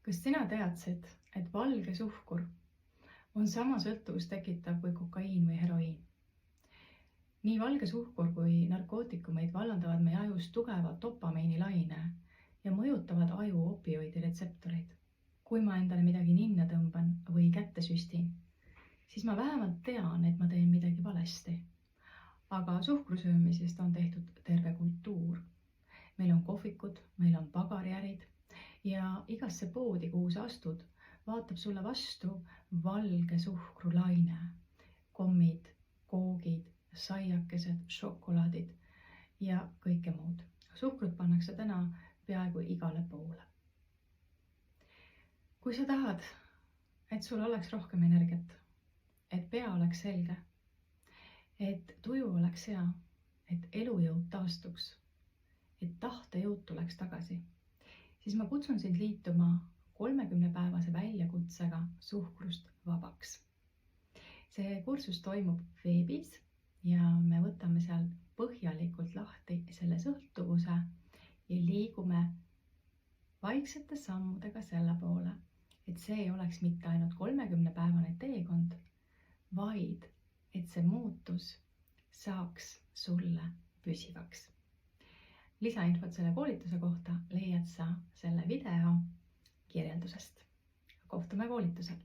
Kas sina teadsid, et valge suhkur on sama sõltuvust tekitav kui kokaiin või heroiin? Nii valge suhkur kui narkootikumid vallandavad meie ajus tugeva dopamiinilaine ja mõjutavad aju opioidi retseptoreid. Kui ma endale midagi ninna tõmban või kätte süstin, siis ma vähemalt tean, et ma teen midagi valesti. Aga suhkrusöömisest on tehtud terve kultuur. Meil on kohvikud, meil on pagariärid ja igasse poodi, kuhu sa astud, vaatab sulle vastu valge suhkrulaine. Kommid, koogid, saiakesed, šokolaadid ja kõike muud. Suhkrut pannakse täna peaaegu igale poole. Kui sa tahad, et sul oleks rohkem energiat, et pea oleks selge, et tuju oleks hea, et elujõud taastuks, et tahtejõud tuleks tagasi, siis ma kutsun sind liituma 30-päevase väljakutsega suhkrust vabaks. See kursus toimub veebis ja me võtame seal põhjalikult lahti selle sõltuvuse ja liigume vaiksete sammudega selle poole, et see ei oleks mitte ainult 30-päevane teekond, vaid et see muutus saaks sulle püsivaks. Lisainfot selle koolituse kohta leiad sa selle video kirjeldusest. Kohtume koolitusel!